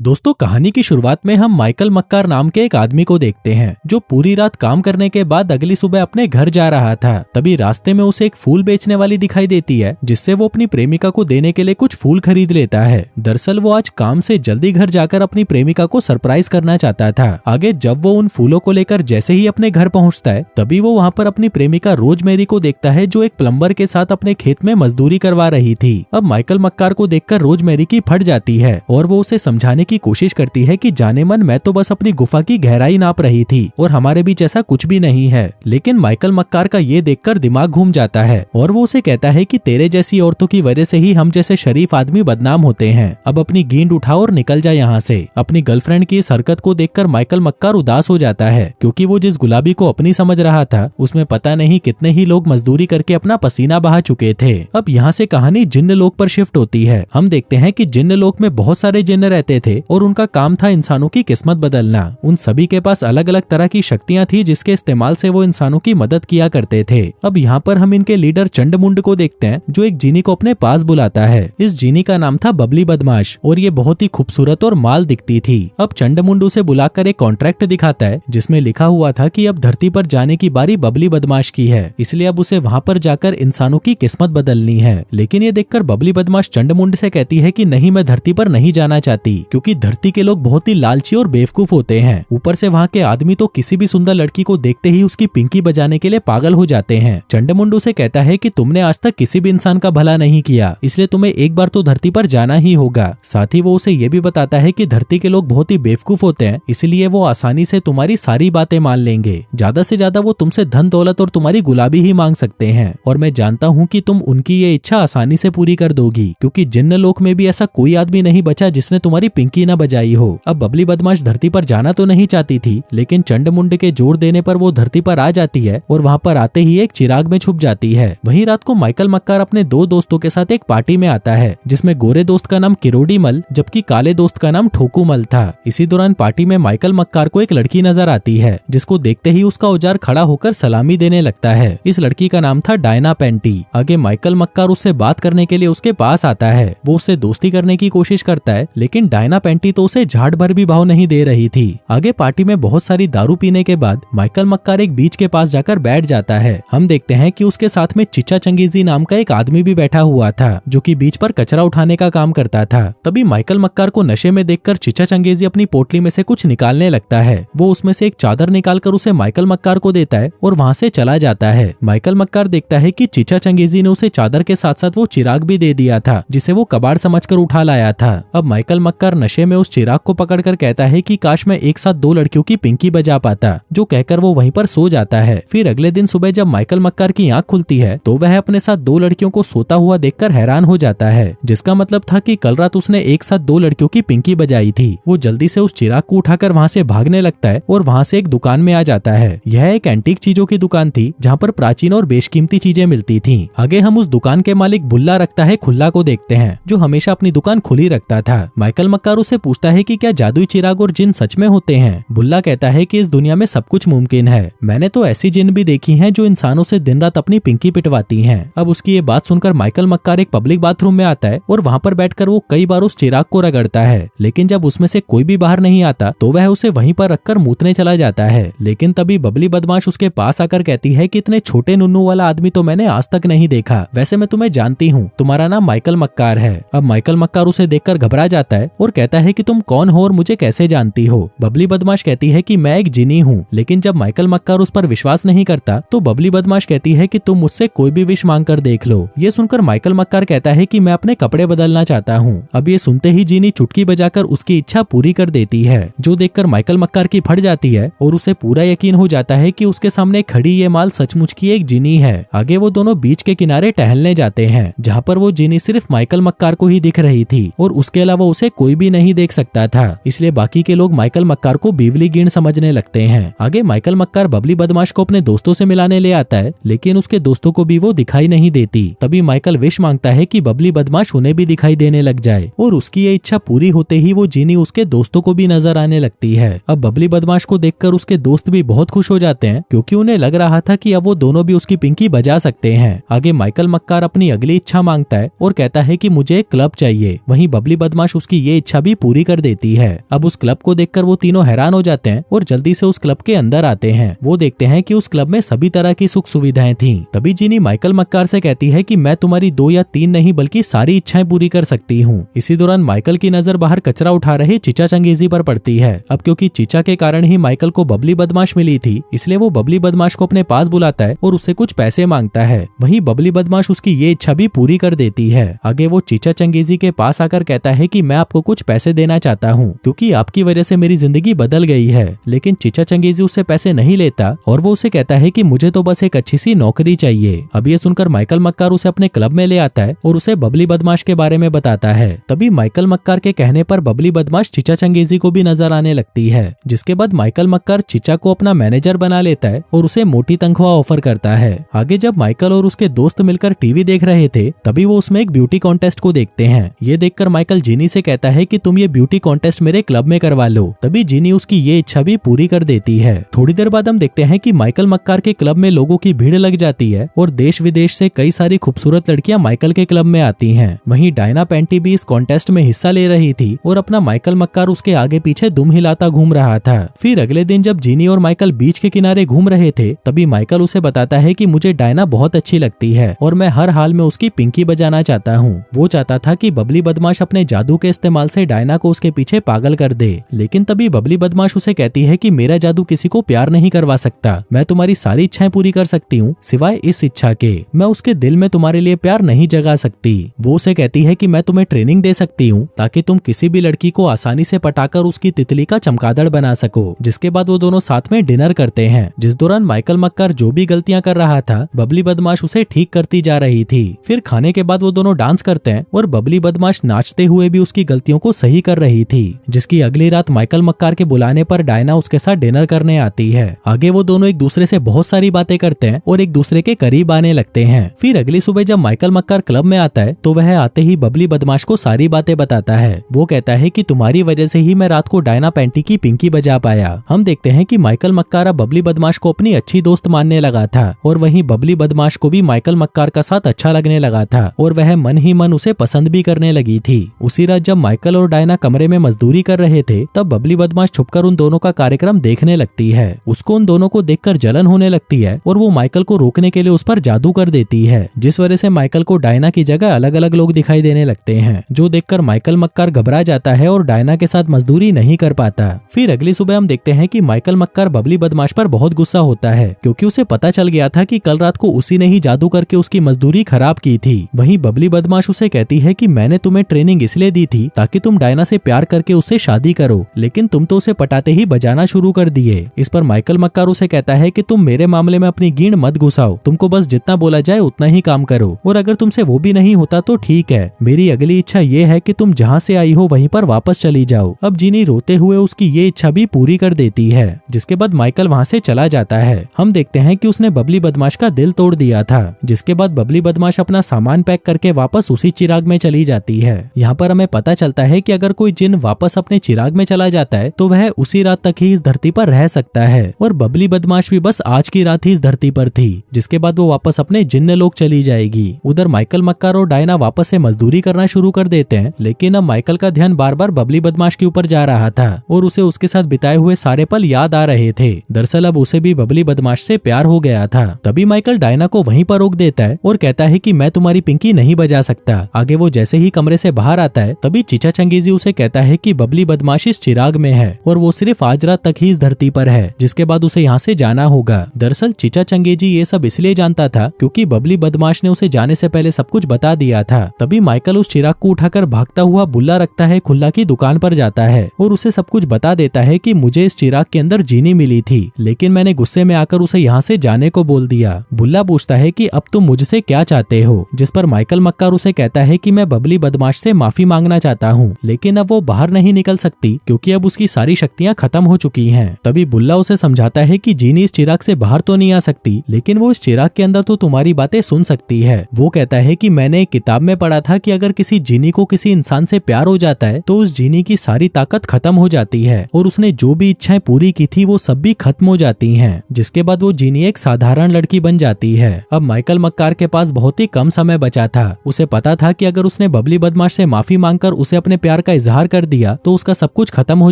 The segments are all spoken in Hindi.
दोस्तों, कहानी की शुरुआत में हम माइकल मक्कार नाम के एक आदमी को देखते हैं जो पूरी रात काम करने के बाद अगली सुबह अपने घर जा रहा था। तभी रास्ते में उसे एक फूल बेचने वाली दिखाई देती है, जिससे वो अपनी प्रेमिका को देने के लिए कुछ फूल खरीद लेता है। दरअसल वो आज काम से जल्दी घर जाकर अपनी प्रेमिका को सरप्राइज करना चाहता था। आगे जब वो उन फूलों को लेकर जैसे ही अपने घर पहुंचता है, तभी वो वहाँ पर अपनी प्रेमिका रोजमेरी को देखता है, जो एक प्लम्बर के साथ अपने खेत में मजदूरी करवा रही थी। अब माइकल मक्कार को देखकर रोजमेरी की फट जाती है और वो उसे समझाने की कोशिश करती है कि जाने मन मैं तो बस अपनी गुफा की गहराई नाप रही थी और हमारे बीच ऐसा कुछ भी नहीं है। लेकिन माइकल मक्कार का ये देखकर दिमाग घूम जाता है और वो उसे कहता है कि तेरे जैसी औरतों की वजह से ही हम जैसे शरीफ आदमी बदनाम होते हैं। अब अपनी गेंद उठा और निकल जा यहाँ से। अपनी गर्लफ्रेंड की इस हरकत को देखकर माइकल मक्कार उदास हो जाता है, क्योंकि वो जिस गुलाबी को अपनी समझ रहा था उसमें पता नहीं कितने ही लोग मजदूरी करके अपना पसीना बहा चुके थे। अब यहाँ से कहानी जिन्न लोक पर शिफ्ट होती है। हम देखते हैं कि जिन्न लोक में बहुत सारे जिन्न रहते थे और उनका काम था इंसानों की किस्मत बदलना। उन सभी के पास अलग अलग तरह की शक्तियां थी, जिसके इस्तेमाल से वो इंसानों की मदद किया करते थे। अब यहाँ पर हम इनके लीडर चंडमुंड को देखते हैं, जो एक जीनी को अपने पास बुलाता है। इस जीनी का नाम था बबली बदमाश और ये बहुत ही खूबसूरत और माल दिखती थी। अब चंडमुंड उसे बुलाकर एक कॉन्ट्रैक्ट दिखाता है, जिसमें लिखा हुआ था कि अब धरती पर जाने की बारी बबली बदमाश की है, इसलिए अब उसे वहाँ पर जाकर इंसानों की किस्मत बदलनी है। लेकिन ये देखकर बबली बदमाश चंडमुंड से कहती है कि नहीं, मैं धरती पर नहीं जाना चाहती, क्योंकि धरती के लोग बहुत ही लालची और बेवकूफ होते हैं। ऊपर से वहाँ के आदमी तो किसी भी सुंदर लड़की को देखते ही उसकी पिंकी बजाने के लिए पागल हो जाते हैं। चंडमुंड उसे कहता है कि तुमने आज तक किसी भी इंसान का भला नहीं किया, इसलिए तुम्हें एक बार तो धरती पर जाना ही होगा। साथ ही वो उसे ये भी बताता है कि धरती के लोग बहुत ही बेवकूफ होते हैं, इसलिए वो आसानी से तुम्हारी सारी बातें मान लेंगे। ज्यादा से ज्यादा वो तुमसे धन दौलत और तुम्हारी गुलाबी ही मांग सकते हैं, और मैं जानता हूँ कि तुम उनकी ये इच्छा आसानी से पूरी कर दोगी, क्योंकि जिन्न लोक में भी ऐसा कोई आदमी नहीं बचा जिसने तुम्हारी पिंकी न बजाई हो। अब बबली बदमाश धरती पर जाना तो नहीं चाहती थी, लेकिन चंडमुंड के जोर देने पर वो धरती पर आ जाती है और वहाँ पर आते ही एक चिराग में छुप जाती है। वही रात को माइकल मक्कार अपने दो दोस्तों के साथ एक पार्टी में आता है, जिसमें गोरे दोस्त का नाम किरोड़ीमल जबकि काले दोस्त का नाम ठोकूमल था। इसी दौरान पार्टी में माइकल मक्कार को एक लड़की नजर आती है, जिसको देखते ही उसका औजार खड़ा होकर सलामी देने लगता है। इस लड़की का नाम था डायना पेंटी। आगे माइकल मक्कार उससे बात करने के लिए उसके पास आता है। वो उससे दोस्ती करने की कोशिश करता है, लेकिन डायना पेंटी तो उसे झाड़ भर भी भाव नहीं दे रही थी। आगे पार्टी में बहुत सारी दारू पीने के बाद माइकल मक्कार एक बीच के पास जाकर बैठ जाता है। हम देखते हैं कि उसके साथ में चिच्चा चंगेजी नाम का एक आदमी भी बैठा हुआ था, जो कि बीच पर कचरा उठाने का काम करता था। तभी माइकल मक्कार को नशे में देखकर चिच्चा चंगेजी अपनी पोटली में से कुछ निकालने लगता है। वो उसमें से एक चादर निकालकर उसे माइकल मक्कार को देता है और वहाँ से चला जाता है। माइकल मक्कार देखता है कि चिच्चा चंगेजी ने उसे चादर के साथ साथ वो चिराग भी दे दिया था, जिसे वो कबाड़ समझकर उठा लाया था। अब माइकल मक्कार नशे में उस चिराग को पकड़कर कहता है कि काश मैं एक साथ दो लड़कियों की पिंकी बजा पाता, जो कहकर वो वहीं पर सो जाता है। फिर अगले दिन सुबह जब माइकल मक्कार की आंख खुलती है, तो वह अपने साथ दो लड़कियों को सोता हुआ देखकर हैरान हो जाता है, जिसका मतलब था कि कल रात उसने एक साथ दो लड़कियों की पिंकी बजाई थी। वो जल्दी से उस चिराग को उठाकर वहाँ से भागने लगता है और वहाँ से एक दुकान में आ जाता है। यह एक एंटीक चीजों की दुकान थी, जहाँ पर प्राचीन और बेशकीमती चीजें मिलती थी। आगे हम उस दुकान के मालिक बुल्ला रखता है खुल्ला को देखते हैं, जो हमेशा अपनी दुकान खुली रखता था। माइकल मक्कार उससे पूछता है कि क्या जादुई चिराग और जिन सच में होते हैं। बुल्ला कहता है कि इस दुनिया में सब कुछ मुमकिन है। मैंने तो ऐसी जिन भी देखी हैं जो इंसानों से दिन रात अपनी पिंकी पिटवाती हैं। अब उसकी ये बात सुनकर माइकल मक्कार एक पब्लिक बाथरूम में आता है और वहाँ पर बैठकर वो कई बार उस चिराग को रगड़ता है, लेकिन जब उसमें से कोई भी बाहर नहीं आता तो वह उसे वहीं पर रखकर मूतने चला जाता है। लेकिन तभी बबली बदमाश उसके पास आकर कहती है कि इतने छोटे नुन्नू वाला आदमी तो मैंने आज तक नहीं देखा। वैसे मैं तुम्हें जानती हूँ, तुम्हारा नाम माइकल मक्कार है। अब माइकल मक्कार उसे देखकर घबरा जाता है और कहता है कि तुम कौन हो और मुझे कैसे जानती हो। बबली बदमाश कहती है कि मैं एक जिनी हूँ। लेकिन जब माइकल मक्कार उस पर विश्वास नहीं करता, तो बबली बदमाश कहती है कि तुम मुझसे कोई भी विश मांग कर देख लो। ये सुनकर माइकल मक्कार कहता है कि मैं अपने कपड़े बदलना चाहता हूँ। अब ये सुनते ही जिनी चुटकी बजाकर उसकी इच्छा पूरी कर देती है, जो देखकर माइकल मक्कार की फट जाती है और उसे पूरा यकीन हो जाता है कि उसके सामने खड़ी ये माल सचमुच की एक जिनी है। आगे वो दोनों बीच के किनारे टहलने जाते हैं, जहाँ पर वो जिनी सिर्फ माइकल मक्कार को ही दिख रही थी और उसके अलावा उसे कोई भी नहीं देख सकता था। इसलिए बाकी के लोग माइकल मक्कार को बीवली गिण समझने लगते हैं। आगे माइकल मक्कार बबली बदमाश को अपने दोस्तों से मिलाने ले आता है, लेकिन उसके दोस्तों को भी वो दिखाई नहीं देती। तभी माइकल विश मांगता है कि बबली बदमाश उन्हें भी दिखाई देने लग जाए, और उसकी ये इच्छा पूरी होते ही वो जिनी उसके दोस्तों को भी नजर आने लगती है। अब बबली बदमाश को देखकर उसके दोस्त भी बहुत खुश हो जाते हैं, क्योंकि उन्हें लग रहा था कि अब वो दोनों भी उसकी पिंकी बजा सकते हैं। आगे माइकल मक्कार अपनी अगली इच्छा मांगता है और कहता है कि मुझे एक क्लब चाहिए। वहीं बबली बदमाश उसकी ये इच्छा भी पूरी कर देती है। अब उस क्लब को देखकर वो तीनों हैरान हो जाते हैं और जल्दी से उस क्लब के अंदर आते हैं। वो देखते हैं कि उस क्लब में सभी तरह की सुख सुविधाएं थी। तभी जीनी माइकल मक्कार से कहती है कि मैं तुम्हारी 2 या 3 नहीं बल्कि सारी इच्छाएं पूरी कर सकती हूँ। इसी दौरान माइकल की नजर बाहर कचरा उठा रहे चीचा चंगेजी पर पड़ती है। अब क्योंकि चीचा के कारण ही माइकल को बबली बदमाश मिली थी, इसलिए वो बबली बदमाश को अपने पास बुलाता है और उससे कुछ पैसे मांगता है। वहीं बबली बदमाश उसकी ये इच्छा भी पूरी कर देती है। आगे वो चीचा चंगेजी के पास आकर कहता है कि मैं आपको कुछ पैसे देना चाहता हूँ क्योंकि आपकी वजह से मेरी जिंदगी बदल गई है। लेकिन चीचा चंगेजी उससे पैसे नहीं लेता और वो उसे कहता है कि मुझे तो बस एक अच्छी सी नौकरी चाहिए। अब ये सुनकर माइकल मक्कार उसे अपने क्लब में ले आता है और उसे बबली बदमाश के बारे में बताता है। तभी माइकल मक्कार के कहने पर बबली बदमाश चीचा चंगेजी को भी नजर आने लगती है, जिसके बाद माइकल मक्कार चीचा को अपना मैनेजर बना लेता है और उसे मोटी तनख्वाह ऑफर करता है। आगे जब माइकल और उसके दोस्त मिलकर टीवी देख रहे थे तभी वो उसमें एक ब्यूटी कॉन्टेस्ट को देखते हैं। ये देखकर माइकल जीनी से कहता है कि तुम ये ब्यूटी कॉन्टेस्ट मेरे क्लब में करवा लो। तभी जीनी उसकी ये इच्छा भी पूरी कर देती है। थोड़ी देर बाद हम देखते हैं कि माइकल मक्कार के क्लब में लोगों की भीड़ लग जाती है और देश विदेश से कई सारी खूबसूरत लड़कियां माइकल के क्लब में आती हैं। वहीं डायना पेंटी भी इस कॉन्टेस्ट में हिस्सा ले रही थी और अपना माइकल मक्कार उसके आगे पीछे दुम हिलाता घूम रहा था। फिर अगले दिन जब जीनी और माइकल बीच के किनारे घूम रहे थे तभी माइकल उसे बताता है कि मुझे डायना बहुत अच्छी लगती है और मैं हर हाल में उसकी पिंकी बजाना चाहता हूँ। वो चाहता था कि बबली बदमाश अपने जादू के इस्तेमाल से डायना को उसके पीछे पागल कर दे, लेकिन तभी बबली बदमाश उसे कहती है कि मेरा जादू किसी को प्यार नहीं करवा सकता। मैं तुम्हारी सारी इच्छाएं पूरी कर सकती हूँ सिवाय इस इच्छा के, मैं उसके दिल में तुम्हारे लिए प्यार नहीं जगा सकती। वो उसे कहती है कि मैं तुम्हें ट्रेनिंग दे सकती हूँ ताकि तुम किसी भी लड़की को आसानी से पटाकर उसकी तितली का चमगादड़ बना सको। जिसके बाद वो दोनों साथ में डिनर करते हैं, जिस दौरान माइकल मक्कार जो भी गलतियां कर रहा था बबली बदमाश उसे ठीक करती जा रही थी। फिर खाने के बाद वो दोनों डांस करते हैं और बबली बदमाश नाचते हुए भी उसकी गलतियों को सही कर रही थी। जिसकी अगली रात माइकल मक्कार के बुलाने पर डायना उसके साथ डिनर करने आती है। आगे वो दोनों एक दूसरे से बहुत सारी बातें करते हैं और एक दूसरे के करीब आने लगते हैं। फिर अगली सुबह जब माइकल मक्कार क्लब में आता है तो वह आते ही बबली बदमाश को सारी बातें बताता है। वो कहता है कि तुम्हारी वजह से ही मैं रात को डायना पेंटी की पिंकी बजा पाया। हम देखते हैं कि माइकल मक्कार अब बबली बदमाश को अपनी अच्छी दोस्त मानने लगा था और वहीं बबली बदमाश को भी माइकल मक्कार का साथ अच्छा लगने लगा था और वह मन ही मन उसे पसंद भी करने लगी थी। उसी रात जब माइकल और डायना कमरे में मजदूरी कर रहे थे तब बबली बदमाश छुपकर उन दोनों का कार्यक्रम देखने लगती है। उसको उन दोनों को देखकर जलन होने लगती है और वो माइकल को रोकने के लिए उस पर जादू कर देती है, जिस वजह से माइकल को डायना की जगह अलग अलग लोग दिखाई देने लगते हैं, जो देखकर माइकल मक्कार घबरा जाता है और डायना के साथ मजदूरी नहीं कर पाता। फिर अगली सुबह हम देखते हैं कि माइकल मक्कार बबली बदमाश पर बहुत गुस्सा होता है क्योंकि उसे पता चल गया था कि कल रात को उसी ने ही जादू करके उसकी मजदूरी खराब की थी। वहीं बबली बदमाश उसे कहती है कि मैंने तुम्हें ट्रेनिंग इसलिए दी थी ताकि तुम डायना से प्यार करके उससे शादी करो, लेकिन तुम तो उसे पटाते ही बजाना शुरू कर दिए। इस पर माइकल मक्कार उसे कहता है कि तुम मेरे मामले में अपनी गींड मत घुसाओ, तुमको बस जितना बोला जाए उतना ही काम करो और अगर तुमसे वो भी नहीं होता तो ठीक है, मेरी अगली इच्छा ये है कि तुम जहाँ से आई हो वहीं पर वापस चली जाओ। अब जीनी रोते हुए उसकी ये इच्छा भी पूरी कर देती है, जिसके बाद माइकल वहाँ से चला जाता है। हम देखते हैं कि उसने बबली बदमाश का दिल तोड़ दिया था, जिसके बाद बबली बदमाश अपना सामान पैक करके वापस उसी चिराग में चली जाती है। यहाँ पर हमें पता चलता है कि अगर कोई जिन वापस अपने चिराग में चला जाता है तो वह उसी रात तक ही इस धरती पर रह सकता है और बबली बदमाश भी बस आज की रात ही इस धरती पर थी, जिसके बाद वो वापस अपने जिन्न लोक चली जाएगी। उधर माइकल मक्कार और डायना वापस से मजदूरी करना शुरू कर देते हैं, लेकिन अब माइकल का ध्यान बार बार बबली बदमाश के ऊपर जा रहा था और उसे उसके साथ बिताए हुए सारे पल याद आ रहे थे। दरअसल अब उसे भी बबली बदमाश से प्यार हो गया था। तभी माइकल डायना को वहीं पर रोक देता है और कहता है कि मैं तुम्हारी पिंकी नहीं बजा सकता। आगे वो जैसे ही कमरे से बाहर आता है तभी चीचा चंगेजी उसे कहता है कि बबली बदमाश इस चिराग में है और वो सिर्फ आज रात तक ही इस धरती पर है, जिसके बाद उसे यहाँ से जाना होगा। दरअसल चीचा चंगेजी ये सब इसलिए जानता था क्योंकि बबली बदमाश ने उसे जाने से पहले सब कुछ बता दिया था। तभी माइकल उस चिराग को उठाकर भागता हुआ बुल्ला रखता है खुल्ला की दुकान पर जाता है और उसे सब कुछ बता देता है कि मुझे इस चिराग के अंदर जीनी मिली थी, लेकिन मैंने गुस्से में आकर उसे यहाँ से जाने को बोल दिया। बुल्ला पूछता है कि अब तुम मुझसे क्या चाहते हो, जिस पर माइकल मक्कार उसे कहता है कि मैं बबली बदमाश से माफी मांगना चाहता हूँ, लेकिन अब वो बाहर नहीं निकल सकती क्योंकि अब उसकी सारी शक्तियाँ खत्म हो चुकी हैं। तभी बुल्ला उसे समझाता है कि जीनी इस चिराग से बाहर तो नहीं आ सकती, लेकिन वो इस चिराग के अंदर तो तुम्हारी बातें सुन सकती है। वो कहता है कि मैंने एक किताब में पढ़ा था कि अगर किसी जीनी को किसी इंसान से प्यार हो जाता है तो उस जीनी की सारी ताकत खत्म हो जाती है और उसने जो भी इच्छाएं पूरी की थी वो सब भी खत्म हो जाती हैं, जिसके बाद वो जीनी एक साधारण लड़की बन जाती है। अब माइकल मक्कार के पास बहुत ही कम समय बचा था। उसे पता था कि अगर उसने बबली बदमाश से माफी मांगकर उसे अपने प्यार प्यार का इजहार कर दिया तो उसका सब कुछ खत्म हो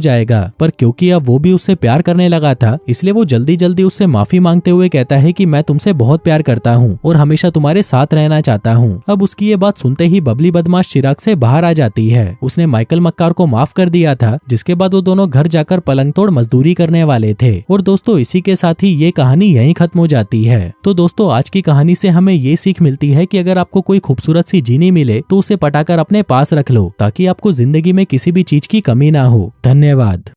जाएगा। पर क्योंकि अब वो भी उससे प्यार करने लगा था, इसलिए वो जल्दी जल्दी उससे माफी मांगते हुए कहता है कि मैं तुमसे बहुत प्यार करता हूँ और हमेशा तुम्हारे साथ रहना चाहता हूँ। अब उसकी ये बात सुनते ही बबली बदमाश चिराग से बाहर आ जाती है। उसने माइकल मक्कार को माफ कर दिया था, जिसके बाद वो दोनों घर जाकर पलंग तोड़ मजदूरी करने वाले थे। और दोस्तों इसी के साथ ही ये कहानी यहीं खत्म हो जाती है। तो दोस्तों आज की कहानी से हमें ये सीख मिलती है कि अगर आपको कोई खूबसूरत सी जीनी मिले तो उसे पटाकर अपने पास रख लो, ताकि आपको जिंदगी में किसी भी चीज की कमी ना हो। धन्यवाद।